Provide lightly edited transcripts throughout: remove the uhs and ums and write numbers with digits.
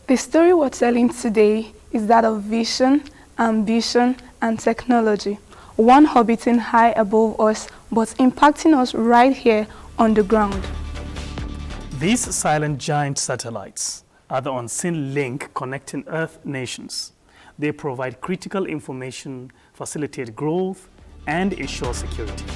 The story we're telling today is that of vision, ambition, and technology, one orbiting high above us but impacting us right here on the ground. These silent giant satellites are the unseen link connecting Earth nations. They provide critical information, facilitate growth, and ensure security.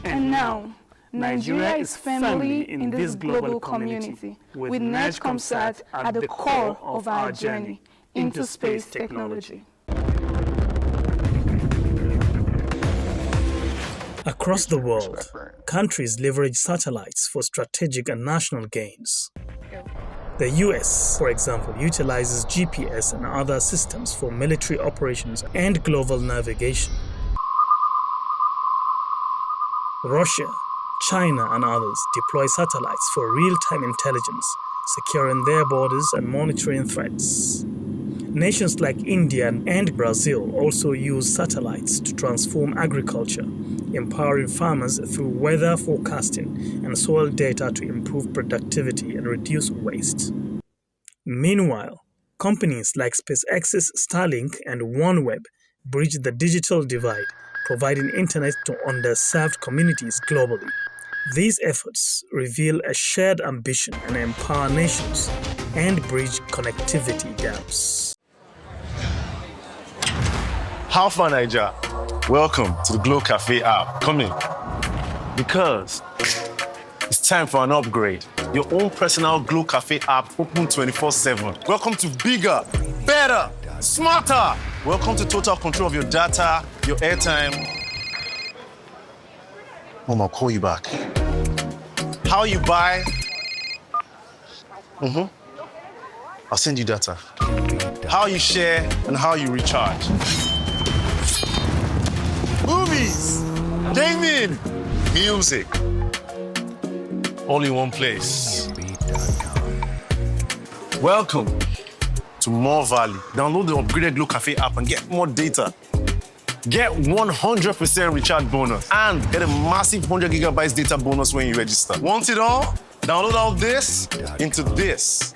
And now, Nigeria is firmly in this global community, with NIGCOMSAT at the core of our journey into space technology. Across the world, countries leverage satellites for strategic and national gains. The US, for example, utilizes GPS and other systems for military operations and global navigation. Russia, China, and others deploy satellites for real-time intelligence, securing their borders and monitoring threats. Nations like India and Brazil also use satellites to transform agriculture, empowering farmers through weather forecasting and soil data to improve productivity and reduce waste. Meanwhile, companies like SpaceX's Starlink and OneWeb bridge the digital divide, providing internet to underserved communities globally. These efforts reveal a shared ambition and empower nations and bridge connectivity gaps. How far, Niger? Welcome to the Glow Cafe app. Come in. Because it's time for an upgrade. Your own personal Glow Cafe app open 24/7. Welcome to bigger, better, smarter. Welcome to total control of your data, your airtime. Mom, I'll call you back. How you buy? I'll send you data. How you share and how you recharge. Movies, gaming, music, all in one place. Welcome to More Value. Download the upgraded Glow Cafe app and get more data. Get 100% recharge bonus and get a massive 100 gigabytes data bonus when you register. Want it all? Download all this into this.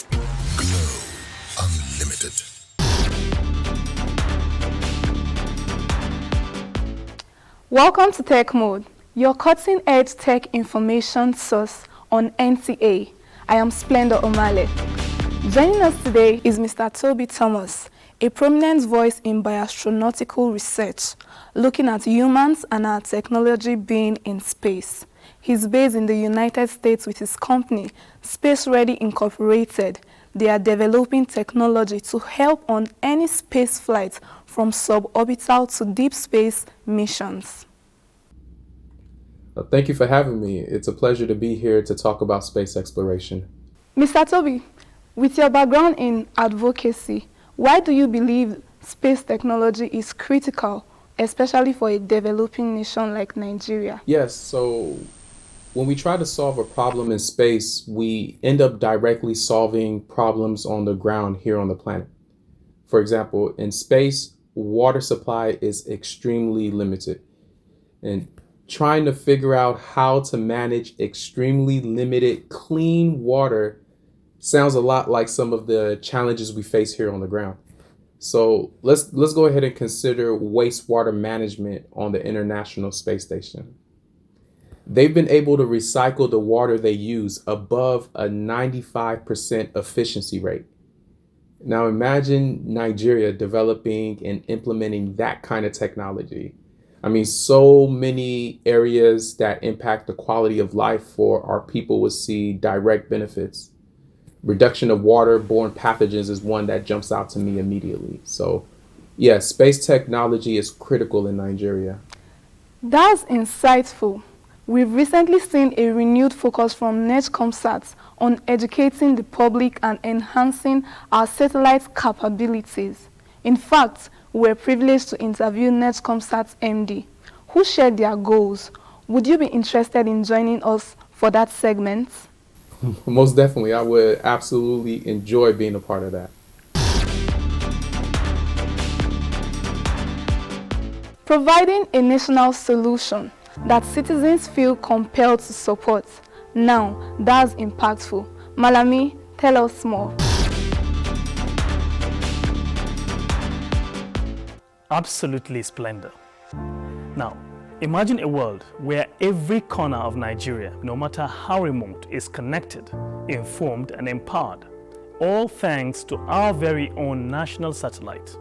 Glow Unlimited. Welcome to Tech Mode, your cutting-edge tech information source on NTA. I am Splendor Omale. Joining us today is Mr. Toby Thomas, a prominent voice in bioastronautical research, looking at humans and our technology being in space. He's based in the United States with his company, Space Ready Incorporated. They are developing technology to help on any space flight from suborbital to deep space missions. Thank you for having me. It's a pleasure to be here to talk about space exploration. Mr. Toby, with your background in advocacy, why do you believe space technology is critical, especially for a developing nation like Nigeria? Yes, so when we try to solve a problem in space, we end up directly solving problems on the ground here on the planet. For example, in space, water supply is extremely limited. And trying to figure out how to manage extremely limited clean water sounds a lot like some of the challenges we face here on the ground. So let's go ahead and consider wastewater management on the International Space Station. They've been able to recycle the water they use above a 95% efficiency rate. Now imagine Nigeria developing and implementing that kind of technology. I mean, so many areas that impact the quality of life for our people would see direct benefits. Reduction of waterborne pathogens is one that jumps out to me immediately. So, yeah, space technology is critical in Nigeria. That's insightful. We've recently seen a renewed focus from NIGCOMSAT on educating the public and enhancing our satellite capabilities. In fact, we're privileged to interview NIGCOMSAT's MD, who shared their goals. Would you be interested in joining us for that segment? Most definitely. I would absolutely enjoy being a part of that. Providing a national solution that citizens feel compelled to support. Now, that's impactful. Malami, tell us more. Absolutely splendid. Now, imagine a world where every corner of Nigeria, no matter how remote, is connected, informed, and empowered, all thanks to our very own national satellite.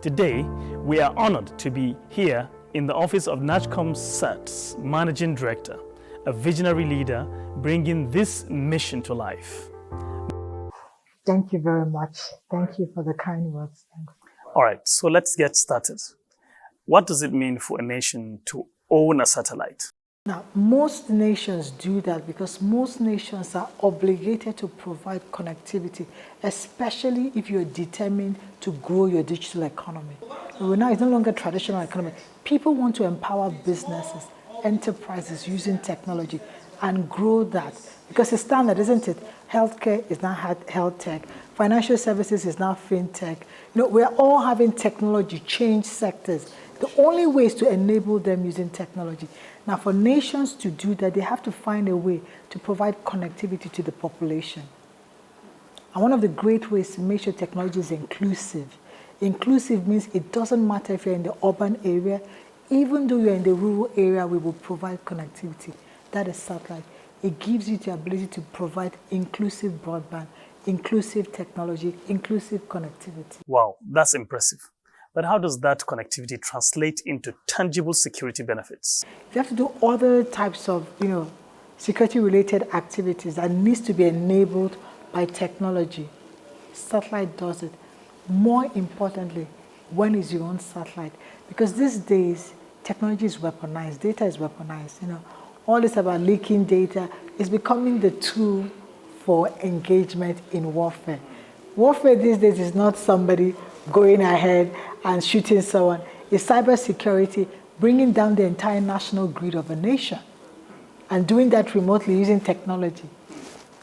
Today, we are honored to be here in the office of NIGCOMSAT's Managing Director, a visionary leader bringing this mission to life. Thank you very much. Thank you for the kind words. Thanks. All right, so let's get started. What does it mean for a nation to own a satellite? Now, most nations do that because most nations are obligated to provide connectivity, especially if you're determined to grow your digital economy. Now, it's no longer traditional economy. People want to empower businesses, enterprises using technology and grow that because it's standard, isn't it? Healthcare is now health tech. Financial services is now fintech. We're all having technology change sectors. The only way is to enable them using technology. Now, for nations to do that, they have to find a way to provide connectivity to the population. And one of the great ways to make sure technology is inclusive. Inclusive means it doesn't matter if you're in the urban area, even though you're in the rural area, we will provide connectivity. That is satellite. It gives you the ability to provide inclusive broadband, inclusive technology, inclusive connectivity. Wow, that's impressive. But how does that connectivity translate into tangible security benefits? You have to do other types of, security-related activities that needs to be enabled by technology. Satellite does it. More importantly, when is your own satellite? Because these days, technology is weaponized, data is weaponized. All this about leaking data is becoming the tool for engagement in warfare. Warfare these days is not somebody going ahead and shooting someone. It's cybersecurity, bringing down the entire national grid of a nation and doing that remotely using technology.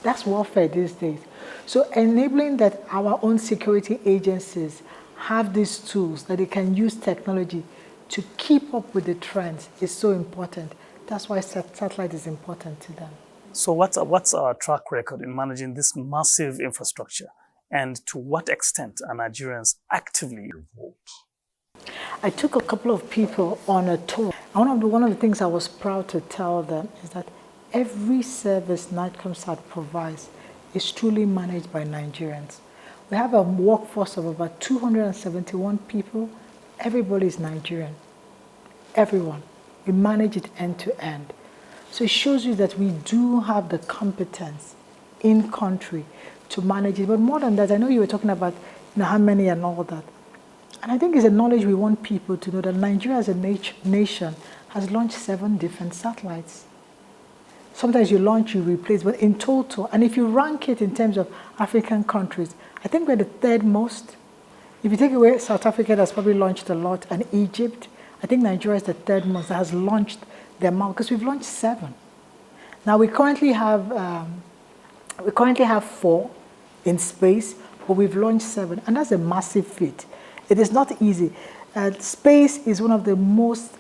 That's warfare these days. So enabling that our own security agencies have these tools that they can use technology to keep up with the trends is so important. That's why satellite is important to them. So what's our track record in managing this massive infrastructure? And to what extent are Nigerians actively involved? I took a couple of people on a tour. And one of the things I was proud to tell them is that every service NIGCOMSAT provides is truly managed by Nigerians. We have a workforce of about 271 people. Everybody is Nigerian. Everyone. We manage it end to end. So it shows you that we do have the competence in country to manage it. But more than that, I know you were talking about how many and all that. And I think it's a knowledge we want people to know that Nigeria as a nation has launched 7 different satellites. Sometimes you launch, you replace, but in total, and if you rank it in terms of African countries, I think we're the 3rd most. If you take away South Africa, that's probably launched a lot, and Egypt, I think Nigeria is the 3rd most that has launched the amount, because we've launched 7. Now we currently have 4 in space, but we've launched 7, and that's a massive feat. It is not easy. Space is one of the most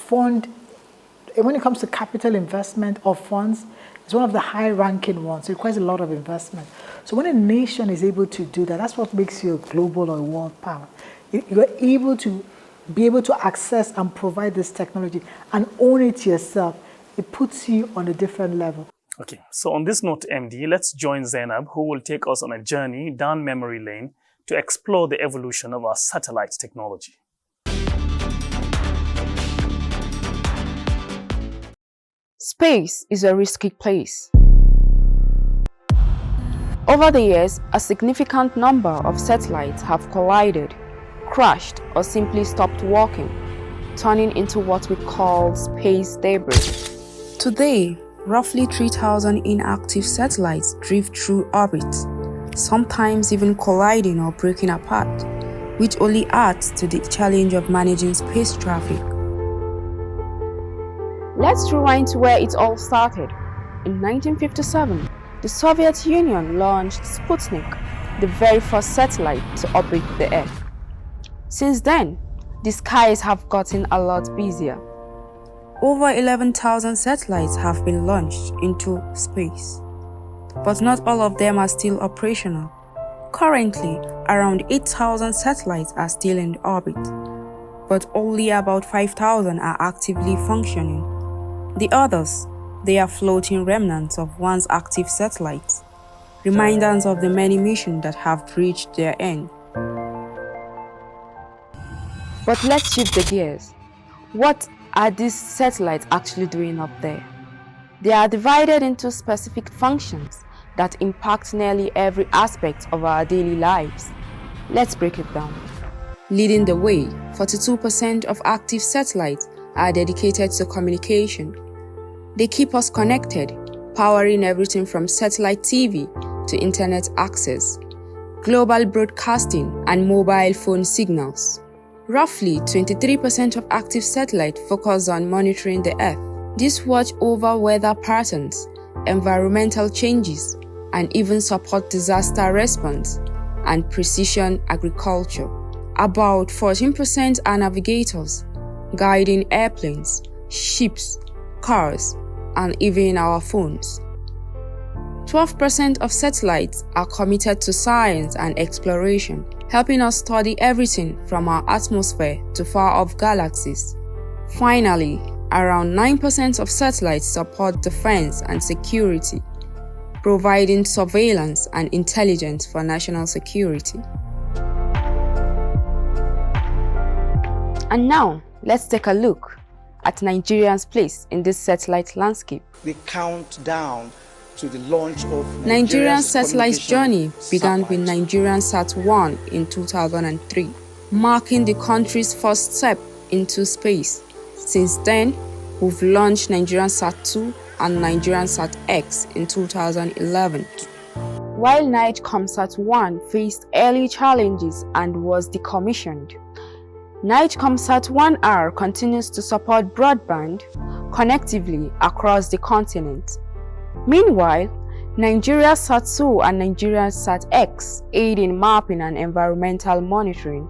when it comes to capital investment of funds, it's one of the high-ranking ones. It requires a lot of investment. So when a nation is able to do that, that's what makes you a global or world power. You're able to access and provide this technology and own it yourself. It puts you on a different level. Okay, so on this note, MD, let's join Zainab, who will take us on a journey down memory lane to explore the evolution of our satellite technology. Space is a risky place. Over the years, a significant number of satellites have collided, crashed, or simply stopped working, turning into what we call space debris. Today, roughly 3,000 inactive satellites drift through orbit, sometimes even colliding or breaking apart, which only adds to the challenge of managing space traffic. Let's rewind to where it all started. In 1957, the Soviet Union launched Sputnik, the very first satellite to orbit the Earth. Since then, the skies have gotten a lot busier. Over 11,000 satellites have been launched into space, but not all of them are still operational. Currently, around 8,000 satellites are still in orbit, but only about 5,000 are actively functioning. The others, they are floating remnants of once active satellites, reminders of the many missions that have reached their end. But let's shift the gears. What are these satellites actually doing up there? They are divided into specific functions that impact nearly every aspect of our daily lives. Let's break it down. Leading the way, 42% of active satellites are dedicated to communication. They keep us connected, powering everything from satellite TV to internet access, global broadcasting, and mobile phone signals. Roughly 23% of active satellites focus on monitoring the Earth. These watch over weather patterns, environmental changes, and even support disaster response and precision agriculture. About 14% are navigators, guiding airplanes, ships, cars, and even our phones. 12% of satellites are committed to science and exploration, helping us study everything from our atmosphere to far-off galaxies. Finally, around 9% of satellites support defense and security, providing surveillance and intelligence for national security. And now, let's take a look at Nigeria's place in this satellite landscape. The countdown to the launch of Nigeria's satellite journey began with Nigerian Sat-1 in 2003, marking the country's first step into space. Since then, we've launched Nigerian Sat-2 and Nigerian Sat-X in 2011. While NIGCOMSAT-1 faced early challenges and was decommissioned, NIGCOMSAT-1R continues to support broadband connectively across the continent. Meanwhile, Nigeria's Sat-2 and Nigeria's Sat-X aid in mapping and environmental monitoring,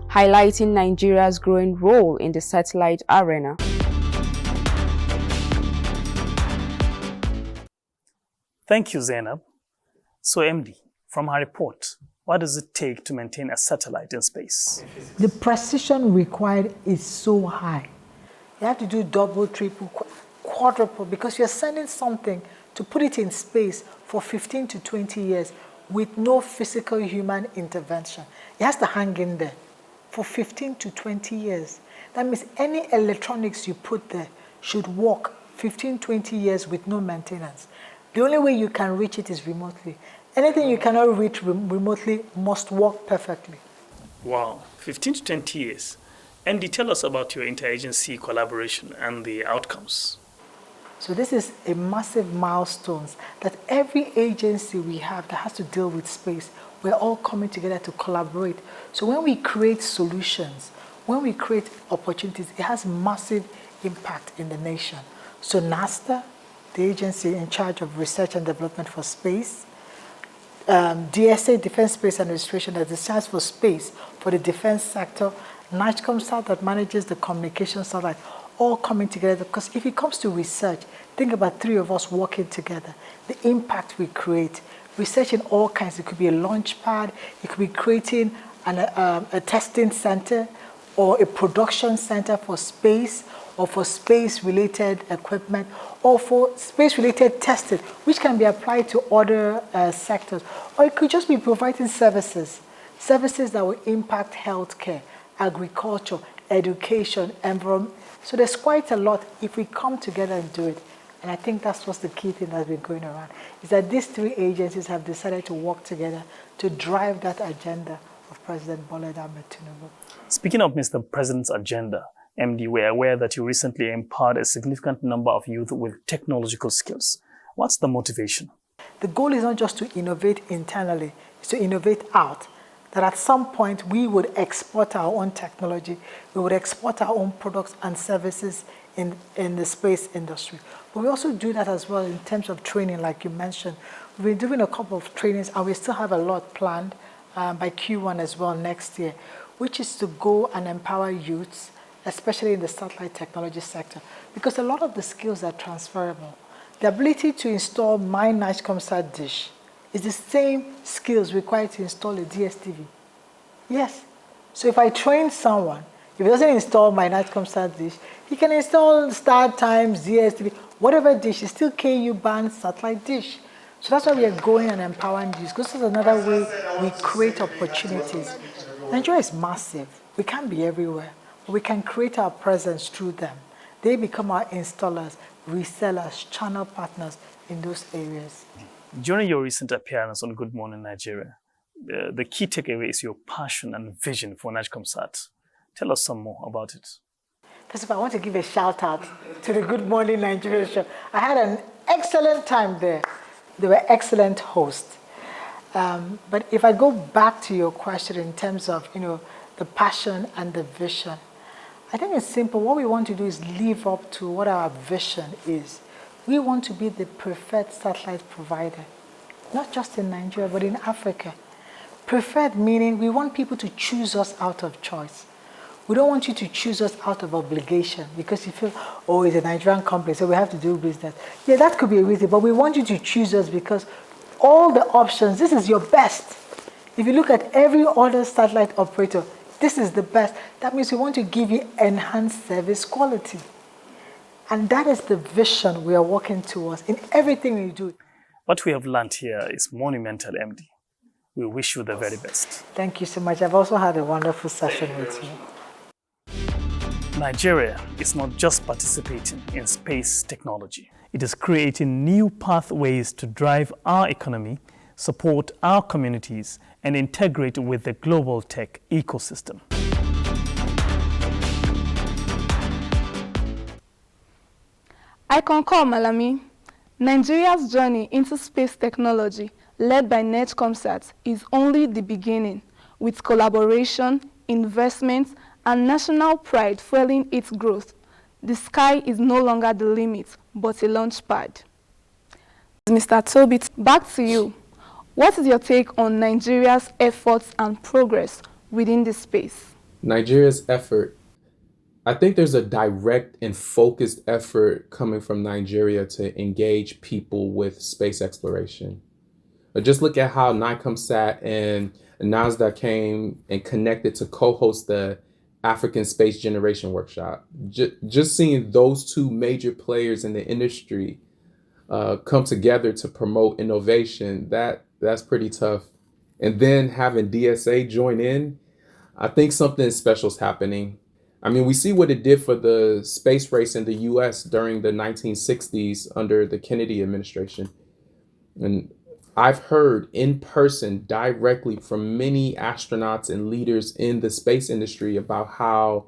highlighting Nigeria's growing role in the satellite arena. Thank you, Zainab. So, MD, from our report, what does it take to maintain a satellite in space? The precision required is so high. You have to do double, triple, quadruple, because you're sending something to put it in space for 15 to 20 years with no physical human intervention. It has to hang in there for 15 to 20 years. That means any electronics you put there should work 15, 20 years with no maintenance. The only way you can reach it is remotely. Anything you cannot reach remotely must work perfectly. Wow, 15 to 20 years. MD, tell us about your interagency collaboration and the outcomes. So this is a massive milestone that every agency we have that has to deal with space, we're all coming together to collaborate. So when we create solutions, when we create opportunities, it has massive impact in the nation. So NASTA, the agency in charge of research and development for space, DSA, Defense Space Administration, that stands for space for the defense sector, NIGCOMSAT that manages the communication satellite, all coming together. Because if it comes to research, think about three of us working together, the impact we create. Research in all kinds. It could be a launch pad, it could be creating a testing center or a production center for space, or for space-related equipment, or for space-related testing, which can be applied to other sectors. Or it could just be providing services that will impact healthcare, agriculture, education, environment. So there's quite a lot if we come together and do it. And I think that's what's the key thing that's been going around, is that these three agencies have decided to work together to drive that agenda of President Bola Ahmed Tinubu. Speaking of Mr. President's agenda, MD, we're aware that you recently empowered a significant number of youth with technological skills. What's the motivation? The goal is not just to innovate internally, it's to innovate out. That at some point we would export our own technology, we would export our own products and services in the space industry. But we also do that as well in terms of training, like you mentioned. We've been doing a couple of trainings and we still have a lot planned by Q1 as well next year, which is to go and empower youths, especially in the satellite technology sector, because a lot of the skills are transferable. The ability to install my NIGCOMSAT dish is the same skills required to install a DSTV. Yes. So if I train someone, If he doesn't install my NIGCOMSAT dish, he can install Star Times, DSTV, whatever dish. It's still KU band satellite dish. So that's why we are going and empowering this. This is another way we create opportunities. Nigeria is massive. We can't be everywhere, but we can create our presence through them. They become our installers, resellers, channel partners in those areas. During your recent appearance on Good Morning Nigeria, the key takeaway is your passion and vision for NIGCOMSAT. Tell us some more about it. First of all, I want to give a shout out to the Good Morning Nigeria show. I had an excellent time there. They were excellent hosts. But if I go back to your question in terms of, the passion and the vision, I think it's simple. What we want to do is live up to what our vision is. We want to be the preferred satellite provider, not just in Nigeria, but in Africa. Preferred meaning we want people to choose us out of choice. We don't want you to choose us out of obligation because you feel, oh, it's a Nigerian company, so we have to do business. Yeah, that could be a reason, but we want you to choose us because all the options, this is your best. If you look at every other satellite operator, this is the best. That means we want to give you enhanced service quality. And that is the vision we are working towards in everything we do. What we have learned here is monumental, MD. We wish you the very best. Thank you so much. I've also had a wonderful session with you. Nigeria is not just participating in space technology. It is creating new pathways to drive our economy, support our communities, and integrate with the global tech ecosystem. I concur, Malami. Nigeria's journey into space technology, led by NIGCOMSAT, is only the beginning, with collaboration, investment, and national pride fueling its growth. The sky is no longer the limit, but a launch pad. Mr. Toby, back to you. What is your take on Nigeria's efforts and progress within this space? Nigeria's effort, I think there's a direct and focused effort coming from Nigeria to engage people with space exploration. But just look at how NIGCOMSAT and NASDAQ came and connected to co-host the African Space Generation Workshop. Just seeing those two major players in the industry come together to promote innovation, that's pretty tough. And then having DSA join in, I think something special is happening. I mean, we see what it did for the space race in the US during the 1960s under the Kennedy administration. And I've heard in person directly from many astronauts and leaders in the space industry about how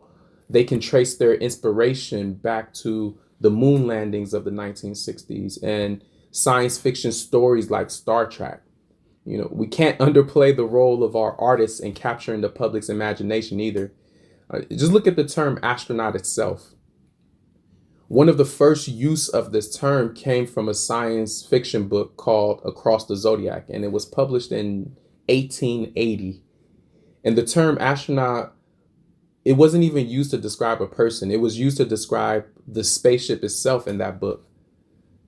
they can trace their inspiration back to the moon landings of the 1960s and science fiction stories like Star Trek. We can't underplay the role of our artists in capturing the public's imagination either. Just look at the term astronaut itself. One of the first use of this term came from a science fiction book called Across the Zodiac, and it was published in 1880. And the term astronaut, it wasn't even used to describe a person. It was used to describe the spaceship itself in that book.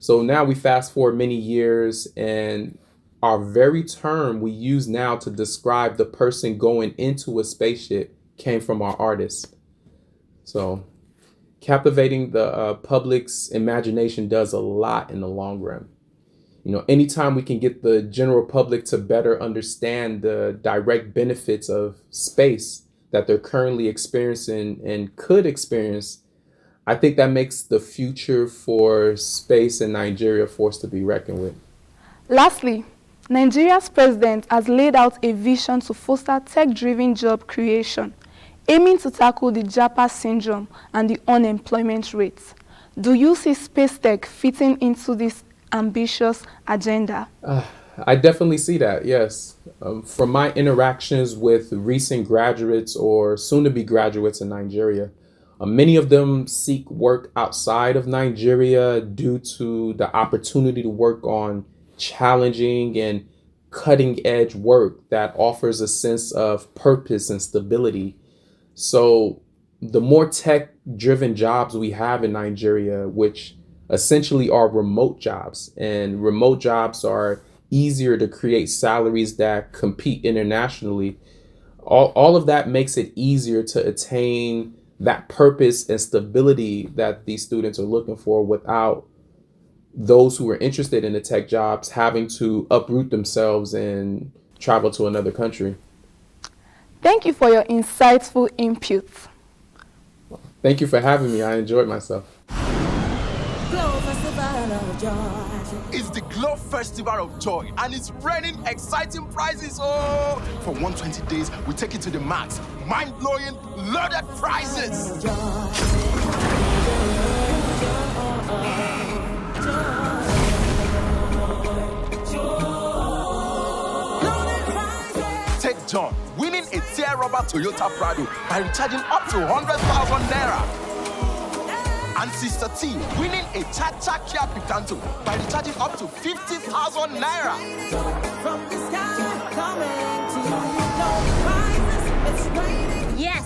So now we fast forward many years, and our very term we use now to describe the person going into a spaceship came from our artists. So captivating the public's imagination does a lot in the long run. Anytime we can get the general public to better understand the direct benefits of space that they're currently experiencing and could experience, I think that makes the future for space in Nigeria a force to be reckoned with. Lastly, Nigeria's president has laid out a vision to foster tech-driven job creation, aiming to tackle the JAPA syndrome and the unemployment rates. Do you see space tech fitting into this ambitious agenda? I definitely see that, yes. From my interactions with recent graduates or soon-to-be graduates in Nigeria, many of them seek work outside of Nigeria due to the opportunity to work on challenging and cutting-edge work that offers a sense of purpose and stability. So the more tech-driven jobs we have in Nigeria, which essentially are remote jobs, and remote jobs are easier to create salaries that compete internationally, All of that makes it easier to attain that purpose and stability that these students are looking for without those who are interested in the tech jobs having to uproot themselves and travel to another country. Thank you for your insightful input. Thank you for having me. I enjoyed myself. It's the Glow Festival of Joy, and it's raining exciting prizes. Oh, for 120 days, we take it to the max. Mind-blowing, loaded prizes. Take John, winning a tear rubber Toyota Prado by recharging up to 100,000 naira. And Sister T, winning a Cha-Cha Kia Picanto by recharging up to 50,000 naira. From the sky, coming to you. Yes,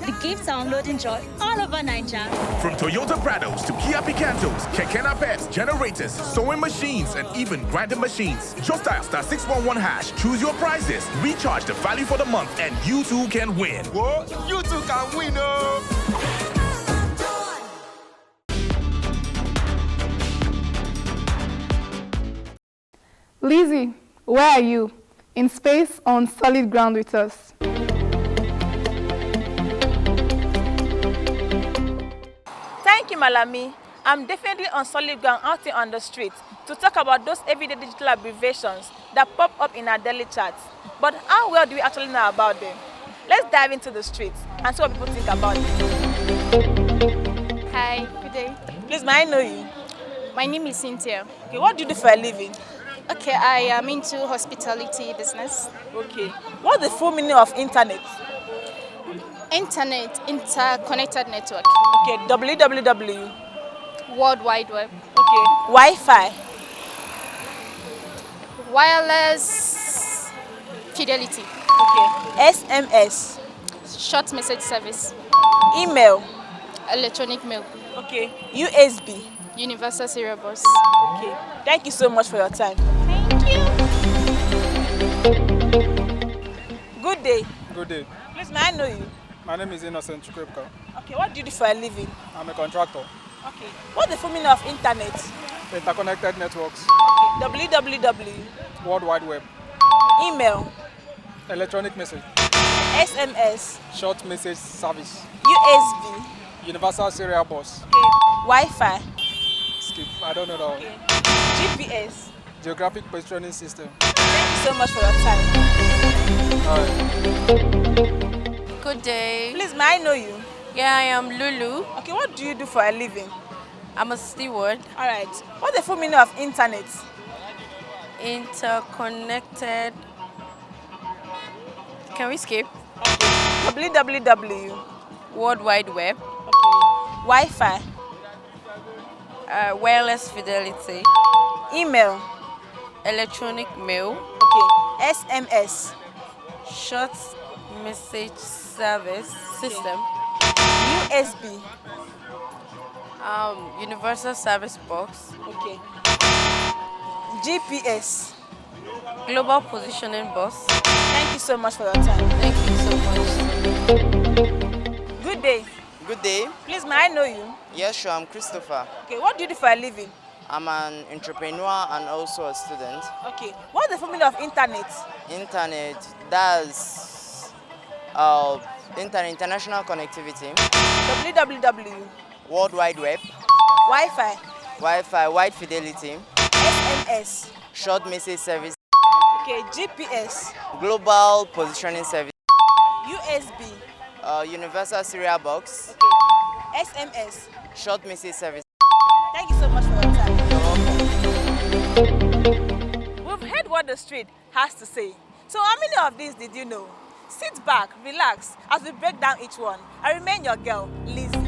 the gifts are unloading joy all over Nigeria. From Toyota Prados to Kia Picantos, Keke Napets, generators, sewing machines, and even grinding machines. Just dial *611#. Choose your prizes, recharge the value for the month, and you too can win. Whoa, you too can win, oh! Lizzie, where are you? In space, on solid ground with us. Thank you, Malami. I'm definitely on solid ground out here on the street to talk about those everyday digital abbreviations that pop up in our daily chats. But how well do we actually know about them? Let's dive into the streets and see what people think about them. Hi, good day. Please, may I know you? My name is Cynthia. Okay, what do you do for a living? Okay, I am into hospitality business. Okay. What's the full meaning of internet? Internet, interconnected network. Okay, www. World Wide Web. Okay, Wi-Fi. Wireless fidelity. Okay, SMS. Short message service. Email. Electronic mail. Okay, USB. Universal serial bus. Okay, thank you so much for your time. Thank you. Good day. Good day. Please, may I know you? My name is Innocent Chukwuka. Okay, what do you do for a living? I'm a contractor. Okay, what's the full meaning of internet? Interconnected networks. Okay, www. World Wide Web. Email. Electronic message. SMS. Short message service. USB. Universal serial bus. Okay, Wi-Fi. Skip. I don't know that one. Okay. GPS. Geographic positioning system. Thank you so much for your time. Good day. Please, may I know you? Yeah, I am Lulu. Okay, what do you do for a living? I'm a steward. All right. What's the full meaning of internet? Interconnected. Can we skip? Okay. www. World Wide Web. Okay. Wi-Fi. Wireless fidelity. Email. Electronic mail. Okay. SMS. Short message service system. USB. Universal service box. Okay. GPS. Global positioning bus. Thank you so much for your time. Thank you so much. Good day. Good day. Please, may I know you? Yes, sure. I'm Christopher. Okay, what do you do for a living? I'm an entrepreneur and also a student. Okay, what's the full meaning of internet? Internet, that's international connectivity. www. World Wide Web. Wi-Fi. Wi-Fi, wide fidelity. SMS. Short message service. Okay, GPS. Global positioning service. USB. Universal serial box. Okay. SMS. Short message service. Thank you so much for your time. You're welcome. We've heard what the street has to say. So how many of these did you know? Sit back, relax, as we break down each one. I remain your girl, Lizzie.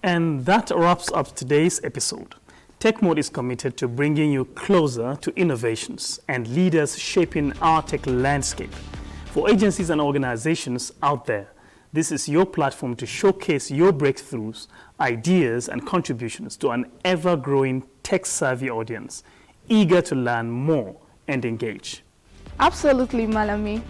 And that wraps up today's episode. TechMode is committed to bringing you closer to innovations and leaders shaping our tech landscape. For agencies and organizations out there, this is your platform to showcase your breakthroughs, ideas, and contributions to an ever-growing tech-savvy audience, eager to learn more and engage. Absolutely, Malami.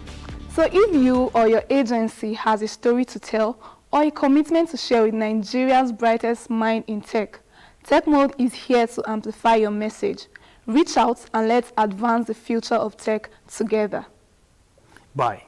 So if you or your agency has a story to tell or a commitment to share with Nigeria's brightest mind in tech, TechMode is here to amplify your message. Reach out and let's advance the future of tech together. Bye.